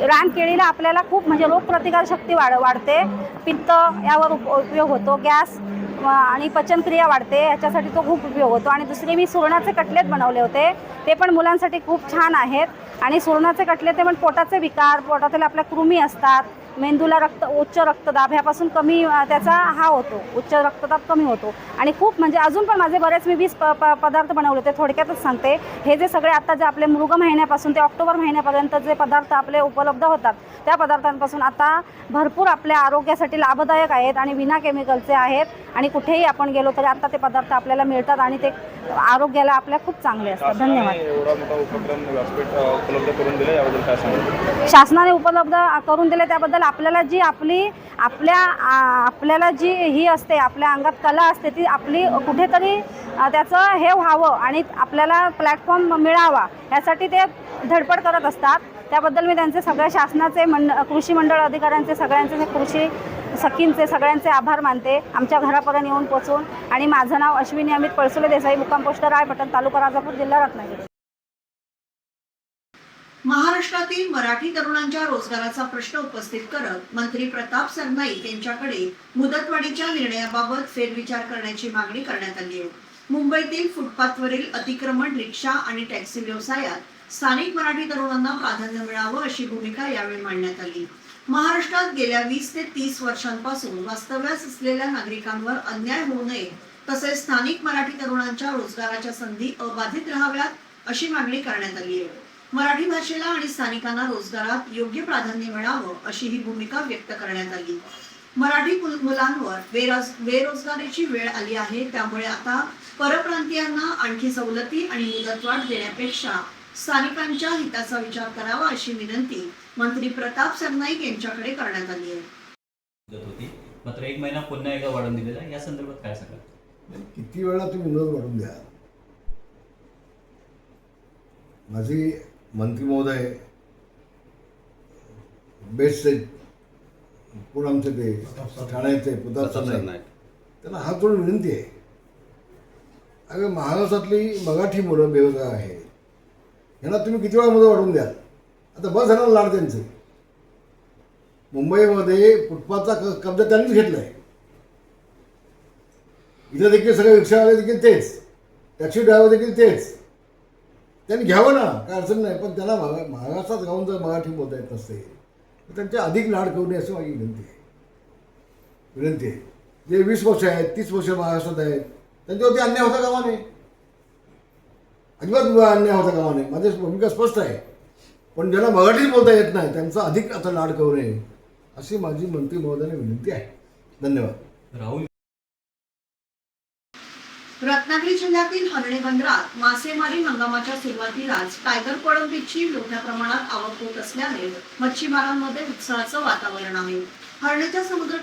रानकेळीला आपल्याला खूप म्हणजे रोगप्रतिकारशक्ती वाढते, पित्त यावर उपयोग होतो, गॅस आणि पचनक्रिया वाढते, याच्यासाठी तो खूप उपयोग होतो. आणि दुसरे मी सुरणाचे कटलेट बनवले होते, ते पण मुलांसाठी खूप छान आहेत. आणि सुरणाचे कटलेट ते पण पोटाचे विकार, पोटातील आपल्या कृमी असतात, मेंदूला उच्च रक्तदाब ह्यापासून कमी त्याचा हा होतो, उच्च रक्तदाब कमी होतो. आणि खूप म्हणजे अजून पण माझे बरेच मी 20 पदार्थ बनवले होते. थोडक्यातच सांगते, हे जे सगळे आता जे आपले मृग महिन्यापासून ते ऑक्टोबर महिन्यापर्यंत जे पदार्थ आपले उपलब्ध होतात, त्या पदार्थांपासून आता भरपूर आपल्या आरोग्यासाठी लाभदायक आहेत आणि विना केमिकलचे आहेत. आणि कुठेही आपण गेलो तरी आता ते पदार्थ आपल्याला मिळतात आणि ते आरोग्याला आपल्या खूप चांगले असतात. धन्यवाद. एवढा मोठा उपक्रम व्यासपीठ उपलब्ध करून दिला, याबद्दल काय सांगाल? शासनाने उपलब्ध करून दिले त्याबद्दल आपल्याला जी आपल्याला जी ही असते, आपल्या अंगात कला असते, ती आपली कुठेतरी त्याचं हे व्हावं आणि आपल्याला प्लॅटफॉर्म मिळावा यासाठी ते धडपड करत असतात. त्याबद्दल मी त्यांचे सगळ्या शासनाचे कृषी मंडळ अधिकाऱ्यांचे, सगळ्यांचे, कृषी सखींचे सगळ्यांचे आभार मानते, आमच्या घरापर्यंत येऊन पोचून. आणि माझं नाव अश्विनी अमित पळसुले देसाई, मुक्काम पोस्ट रायपटण, तालुका राजापूर, जिल्हा रत्नागिरी. महाराष्ट्रातील मराठी तरुणांच्या रोजगाराचा प्रश्न उपस्थित करत मंत्री प्रताप सरनाईक यांच्याकडे मुदतवाढीच्या निर्णयाबाबत फेरविचार करण्याची मागणी करण्यात आली आहे. मुंबईतील फुटपाथवरील अतिक्रमण, रिक्षा आणि टॅक्सी व्यवसायात स्थानिक मराठी तरुणांना प्राधान्य मिळावं अशी भूमिका यावेळी मांडण्यात आली. महाराष्ट्रात गेल्या 20 ते 30 वर्षांपासून वास्तव्यास असलेल्या नागरिकांवर अन्याय होऊ नये, तसेच स्थानिक मराठी तरुणांच्या रोजगाराच्या संधी अबाधित राहाव्यात अशी मागणी करण्यात आली आहे. मराठी भाषेला आणि स्थानिकांना रोजगारात योग्य प्राधान्य मिळावं अशी ही भूमिका व्यक्त करण्यात आली. मराठी मुलांवर बेरोजगारीची वेळ आली आहे, त्यामुळे आता परप्रांतीयांना आणखी सवलती आणि मुदतवाढ देण्यापेक्षा स्थानिकांच्या हिताचा विचार करावा अशी विनंती मंत्री प्रताप सरनाईक यांच्याकडे करण्यात आली आहे. मात्र 1 महिना पुन्हा एकदा वाढवून दिलेला आहे, या संदर्भात काय सांगाल? किती वेळा तुम्ही मुदत वाढून द्या. माझी मंत्री महोदय बेस्टचे पुण्याचे ते ठाण्याचे प्रताप सरनाईक, त्यांना हात जोडून विनंती आहे. अगं महाराष्ट्रातली मराठी मुलं बेरोजगार आहेत, यांना तुम्ही किती वेळा मुदत वाढवून द्याल. आता बस झाला लाड त्यांचे. मुंबईमध्ये फुटपाथचा कब्जा त्यांनीच घेतला आहे. इथं देखील सगळे रिक्षावाले देखील तेच, टॅक्सी ड्रायव्हर देखील तेच. त्यांनी घ्यावं ना, काय अडचण नाही. पण त्यांना महाराष्ट्रात राहून जर मराठी बोलता येत नसते तर त्यांचे अधिक लाड करू नये अशी माझी विनंती आहे. जे 20 वर्ष आहेत, 30 वर्ष महाराष्ट्रात आहेत, त्यांच्यावरती अन्याय होता कामा नये, अजिबात अन्याय होता कामा नये. माझी भूमिका स्पष्ट आहे. पण ज्यांना मराठी बोलता येत नाही त्यांचा अधिक आता लाड करू नये अशी माझी मंत्री महोदयाने विनंती आहे. धन्यवाद. राहुल रत्नागिरी जिल्ह्यातील हर्णे बंदरात मासेमारी हंगामाच्या सुरुवातीलाच टायगर कोळंबीची मोठ्या प्रमाणात आवक होत असल्याने मच्छीमारांमध्ये उत्साहाचं वातावरण आहे. हर्णेच्या समुद्र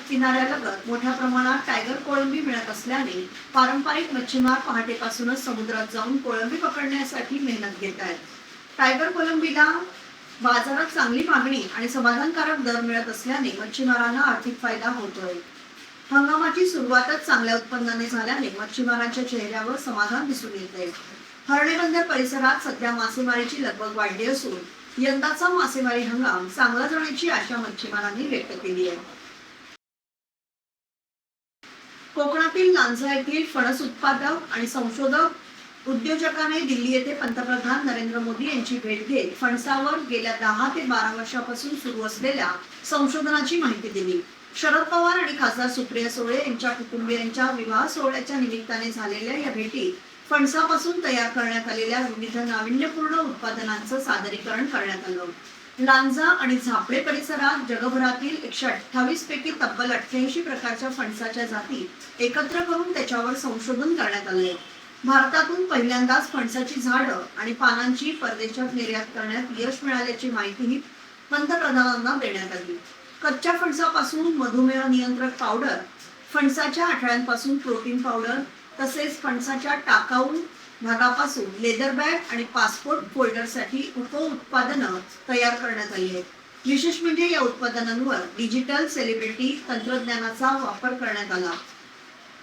किनाऱ्यालगत मोठ्या प्रमाणात टायगर कोळंबी मिळत असल्याने पारंपरिक मच्छीमार पहाटेपासूनच समुद्रात जाऊन कोळंबी पकडण्यासाठी मेहनत घेत आहेत. टायगर कोळंबीला बाजारात चांगली मागणी आणि समाधानकारक दर मिळत असल्याने मच्छीमारांना आर्थिक फायदा होतोय. हंगामाची सुरुवातच चांगल्या उत्पन्नाने झाल्याने मच्छीमारांच्या चेहऱ्यावर समाधान दिसून येते. हर्णे बंदर परिसरात सध्या मासेमारीची लगबग वाढली असून यंदाचा मासेमारी हंगाम चांगला जाण्याची आशा मच्छीमारांनी व्यक्त केली आहे. कोकणातील लांजा येथील फणस उत्पादक आणि संशोधक उद्योजकाने दिल्ली येथे पंतप्रधान नरेंद्र मोदी यांची भेट घेत फणसावर गेल्या 10 ते 12 वर्षापासून सुरू असलेल्या संशोधनाची माहिती दिली. शरद पवार आणि खासदार सुप्रिया सुळे यांच्या कुटुंबियांच्या विवाह सोहळ्याच्या निमित्ताने झालेल्या या भेटीत फणसापासून तयार करण्यात आलेल्या विविध नाविन्यपूर्ण उत्पादनांचं सादरीकरण करण्यात आलं. लांजा आणि झापडे परिसरात जगभरातील 128 पैकी तब्बल 88 प्रकारच्या फणसाच्या जाती एकत्र करून त्याच्यावर संशोधन करण्यात आले. भारतातून पहिल्यांदाच फणसाची झाडं आणि पानांची परदेशात निर्यात करण्यात यश मिळाल्याची माहितीही पंतप्रधानांना देण्यात आली. कच्च्या फणसापासून मधुमेह नियंत्रक पावडर, फणसाच्या आठळ्यांपासून प्रोटीन पावडर तसेच फणसाच्या टाकाऊ भागापासून लेदर बॅग आणि पासपोर्ट फोल्डरसाठी उपउत्पादनं तयार करण्यात आली आहेत. विशेष म्हणजे या उत्पादनांवर डिजिटल सेलिब्रिटी तंत्रज्ञानाचा वापर करण्यात आला.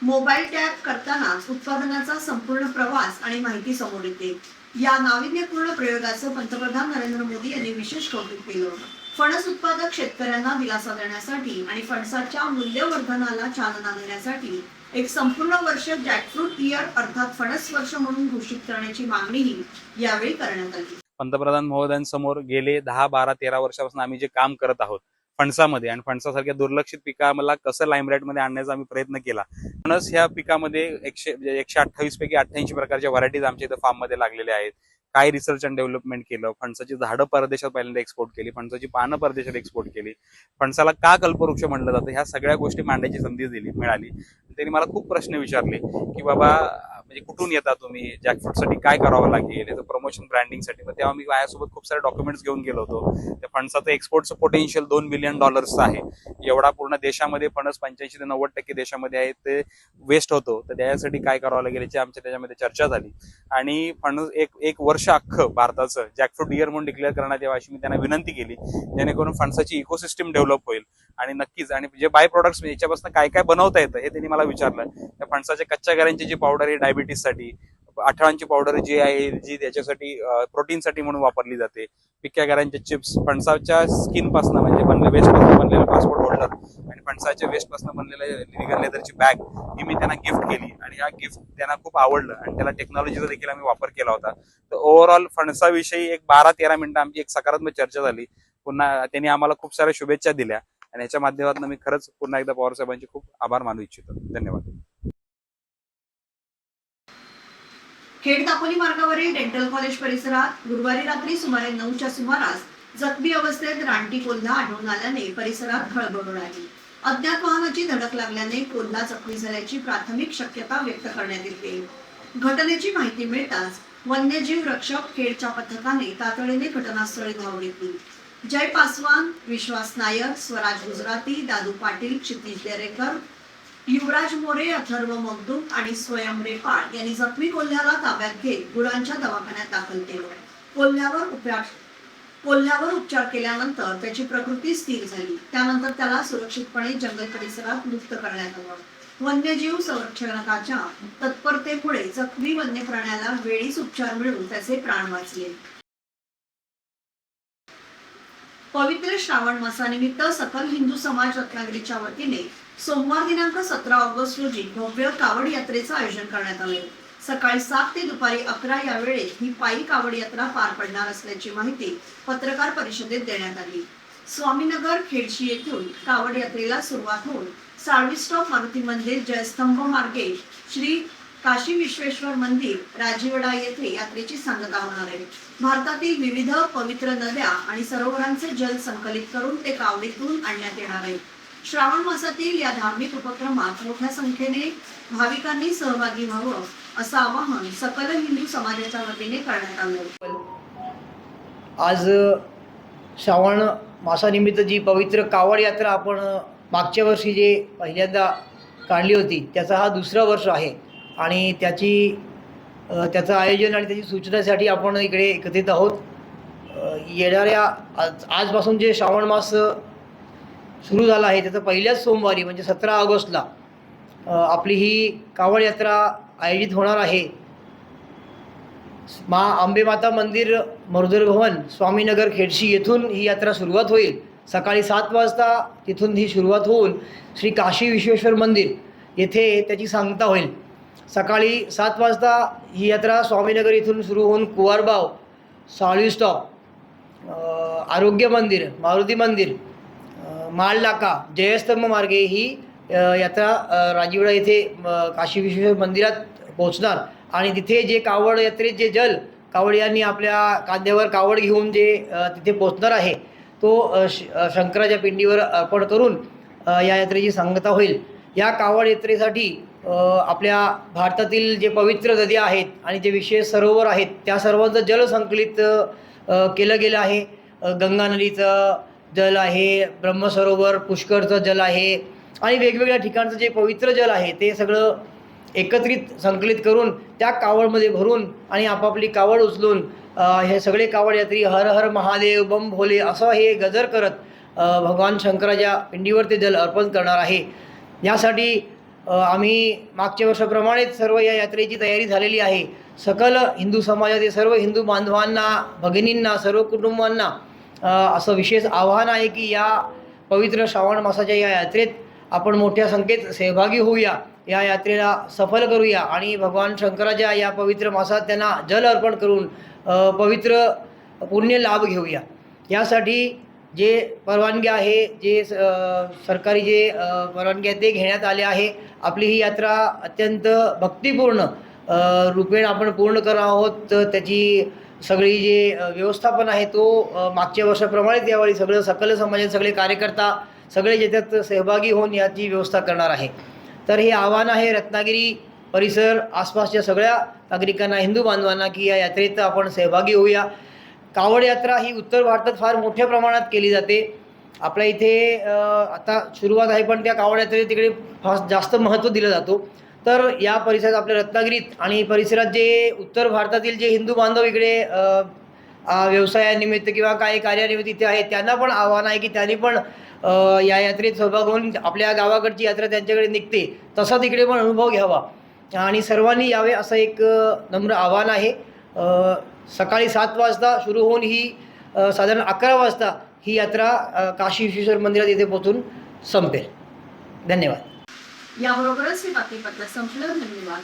मोबाईल टॅप करतानाच उत्पादनाचा संपूर्ण प्रवास आणि माहिती समोर येते. या नाविन्यपूर्ण प्रयोगाचं पंतप्रधान नरेंद्र मोदी यांनी विशेष कौतुक केलं. फणस उत्पादक शेतकऱ्यांना दिलासा देण्यासाठी आणि फणसाच्या मूल्यवर्धनाला चालना देण्यासाठी एक संपूर्ण वर्ष जॅकफ्रूट इयर अर्थात फणस वर्ष म्हणून घोषित करण्याची मागणीही यावेळी करण्यात आली. पंतप्रधान महोदयांसमोर गेले 10, 12, 13 वर्षापासून आम्ही जे काम करत आहोत फणसामध्ये आणि फणसासारख्या दुर्लक्षित पिकाला कसं लाईमलाईटमध्ये आणण्याचा आम्ही प्रयत्न केला. फणस ह्या पिकामध्ये 128 पैकी 88 प्रकारच्या व्हरायटीज आमच्या इथं फार्ममध्ये लागलेल्या आहेत. काय रिसर्च अँड डेव्हलपमेंट केलं, फणसाची झाडं परदेशात पहिल्यांदा एक्सपोर्ट केली, फणसाची पानं परदेशात एक्सपोर्ट केली, फणसाला का कल्पवृक्ष म्हणलं जातं ह्या सगळ्या गोष्टी मांडायची संधी मिळाली. त्यांनी मला खूप प्रश्न विचारले की बाबा म्हणजे कुठून येता तुम्ही, जॅकफ्रूटसाठी काय करावं लागेल, याचं प्रमोशन ब्रँडिंगसाठी. मग तेव्हा मी माझ्यासोबत खूप सारे डॉक्युमेंट्स घेऊन गेलो होतो. त्या फणसाचं एक्सपोर्टचं पोटेन्शियल $2 बिलियन आहे. एवढा पूर्ण देशामध्ये फणस 85 ते 90% देशामध्ये आहे ते वेस्ट होतो, तर त्यासाठी काय करावं लागेल याची आमच्या त्याच्यामध्ये चर्चा झाली. आणि फणस एक वर्ष अख्खं भारताचं जॅकफ्रूट इयर म्हणून डिक्लेअर करण्यात यावं अशी मी त्यांना विनंती केली, जेणेकरून फणसाची इकोसिस्टम डेव्हलप होईल. आणि नक्कीच आणि जे बाय प्रोडक्ट्स याच्यापासून काय काय बनवता येतं हे त्यांनी मला विचारलं. त्या फणसाच्या कच्च्या गाऱ्यांची जी पावडर आहे डायबिटीससाठी, आठळांची पावडर जी आहे जी त्याच्यासाठी प्रोटीनसाठी म्हणून वापरली जाते, पिक्या गाऱ्यांचे चिप्स, फणसाच्या स्किनपासून म्हणजे वेस्टपासून बनलेलं पासपोर्ट होल्डर आणि फणसाच्या वेस्टपासून बनलेलं लिगल लेदरची बॅग ही मी त्यांना गिफ्ट केली. आणि ह्या गिफ्ट त्यांना खूप आवडलं आणि त्याला टेक्नॉलॉजीचा देखील आम्ही वापर केला होता. तर ओव्हरऑल फणसाविषयी एक 12-13 मिनिटं आमची एक सकारात्मक चर्चा झाली. पुन्हा त्यांनी आम्हाला खूप साऱ्या शुभेच्छा दिल्या आणि याच्या माध्यमातून मी खरंच पुन्हा एकदा पवार साहेबांचे खूप आभार मानू इच्छितो. धन्यवाद. खेड दापोली मार्गावरील डेंटल कॉलेज परिसरात गुरुवारी रात्री सुमारे 9च्या सुमारास जखमी अवस्थेत रानटी कोल्हा आढळून आल्याने परिसरात खळबळ उडाली. अज्ञात वाहनाची धडक लागल्याने कोल्हा जखमी झाल्याची प्राथमिक शक्यता व्यक्त करण्यात येते. घटनेची माहिती मिळताच वन्यजीव रक्षक खेडच्या पथकाने तातडीने घटनास्थळी धाव घेतली. जय पासवान, विश्वास नायर, स्वराज गुजराती, दादू पाटील, क्षितिज देरेकर, युवराज मोरे, अथर्व मगदूम आणि स्वयं रेपाळ यांनी जखमी कोल्ह्याला ताब्यात घेत गुरांच्या दवाखान्यात दाखल केलं. कोल्ह्यावर उपचार केल्यानंतर त्याची प्रकृती स्थिर झाली. त्यानंतर त्याला सुरक्षितपणे जंगल परिसरात मुक्त करण्यात आलं. वन्यजीव संरक्षणाच्या तत्परतेमुळे जखमी वन्य प्राण्याला वेळीच उपचार मिळून त्याचे प्राण वाचले. पवित्र श्रावण मासानिमित्त सकल हिंदू समाज रत्नागिरीच्या वतीने सोमवार दिनांक 17 ऑगस्ट रोजी भव्य कावड यात्रेचं आयोजन करण्यात आले. सकाळी 7 ते दुपारी 11 या वेळेत ही पायी कावड यात्रा पार पडणार असल्याची माहिती पत्रकार परिषदेत देण्यात आली. स्वामीनगर खेडशी येथून कावड यात्रेला सुरुवात होऊन साळवी स्टॉप मारुती मंदिर जयस्तंभ मार्गे श्री काशी विश्वेश्वर मंदिर राजीवडा येथे यात्रेची सांगता होणार आहे. भारतातील विविध पवित्र नद्या आणि सरोवरांचे जल संकलित करून ते कावडीतून आणण्यात येणार आहे. श्रावण मासातील या धार्मिक उपक्रमात मोठ्या संख्येने भाविकांनी सहभागी व्हावं असं आवाहन सकल हिंदू समाजाच्या वतीने करण्यात आलं. आज श्रावण मासानिमित्त जी पवित्र कावड यात्रा आपण मागच्या वर्षी जे पहिल्यांदा काढली होती त्याचा हा दुसरा वर्ष आहे आणि त्याचं आयोजन आणि त्याची सूचनेसाठी आपण इकडे एकत्रित आहोत. येणाऱ्या आजपासून जे श्रावण मास सुरू झाला आहे त्याचं पहिल्याच सोमवारी म्हणजे 17 ऑगस्टला आपली ही कावड यात्रा आयोजित होणार आहे. अंबे माता मंदिर मरुदर भवन स्वामीनगर खेडशी येथून ही यात्रा सुरुवात होईल. सकाळी 7 वाजता तिथून ही सुरुवात होऊन श्री काशी विश्वेश्वर मंदिर येथे त्याची सांगता होईल. सकाळी 7 वाजता ही यात्रा स्वामीनगर इथून सुरू होऊन कुवारबाव, साळवी स्टॉप, आरोग्य मंदिर, मारुती मंदिर, माळ नाका, जयस्तंभ मार्गे ही यात्रा राजीवडा येथे काशी विश्वेश्वर मंदिरात पोहोचणार आणि तिथे जे कावड यात्रेत जे जल कावडियांनी आपल्या कांद्यावर कावड घेऊन जे तिथे पोहोचणार आहे तो शंकराच्या पिंडीवर अर्पण करून या यात्रेची सांगता होईल. या कावड यात्रेसाठी आपल्या भारतातील जे पवित्र नद्या आहेत आणि जे विशेष सरोवर आहेत त्या सर्वांचं जल संकलित केलं गेलं आहे. गंगा नदीचं जल आहे, ब्रह्मसरोवर पुष्करचं जल आहे आणि वेगवेगळ्या ठिकाणचं जे पवित्र जल आहे ते सगळं एकत्रित संकलित करून त्या कावडमध्ये भरून आणि आपापली कावड उचलून हे सगळे कावड यात्री हर हर महादेव बम भोले असं हे गजर करत भगवान शंकराच्या पिंडीवर ते जल अर्पण करणार आहे. यासाठी आम्ही मागच्या वर्षाप्रमाणेच सर्व या यात्रेची तयारी झालेली आहे. सकल हिंदू समाजातील सर्व हिंदू बांधवांना, भगिनींना, सर्व कुटुंबांना असं विशेष आवाहन आहे की या पवित्र श्रावण मासाच्या या यात्रेत आपण मोठ्या संख्येत सहभागी होऊया, या यात्रेला सफल करूया आणि भगवान शंकराच्या या पवित्र मासात त्यांना जल अर्पण करून पवित्र पुण्य लाभ घेऊया. यासाठी जे परवानगी आहे, जे सरकारी जे परवानगी आहे ते घेण्यात आले आहे. आपली ही यात्रा अत्यंत भक्तिपूर्ण रूपेण आपण पूर्ण करणार आहोत. त्याची सगळी जे व्यवस्थापन आहे तो मागच्या वर्षाप्रमाणेच यावेळी सगळं सकल समाजाचे सगळे कार्यकर्ता सगळे ज्याच्यात सहभागी होऊन याची व्यवस्था करणार आहे. तर हे आव्हान आहे रत्नागिरी परिसर आसपासच्या सगळ्या नागरिकांना, हिंदू बांधवांना की या यात्रेत आपण सहभागी होऊया. कावड यात्रा ही उत्तर भारतात फार मोठ्या प्रमाणात केली जाते. आपल्या इथे आता सुरुवात आहे पण त्या कावड यात्रेला तिकडे फार जास्त महत्त्व दिलं जातो. तर या परिसरात आपल्या रत्नागिरीत आणि परिसरात जे उत्तर भारतातील जे हिंदू बांधव इकडे व्यवसायानिमित्त किंवा काही कार्यानिमित्त इथे आहेत त्यांना पण आव्हान आहे की त्यांनी पण या यात्रेत सहभाग होऊन आपल्या गावाकडची यात्रा त्यांच्याकडे निघते तसा तिकडे पण अनुभव घ्यावा आणि सर्वांनी यावे असं एक नम्र आव्हान आहे. सकाळी 7 वाजता सुरू होऊन ही साधारण 11 वाजता ही यात्रा काशी विश्वेश्वर मंदिरात येथे पोहोचून संपेल. धन्यवाद. याबरोबरच हे बातमीपत्र संपलं. धन्यवाद.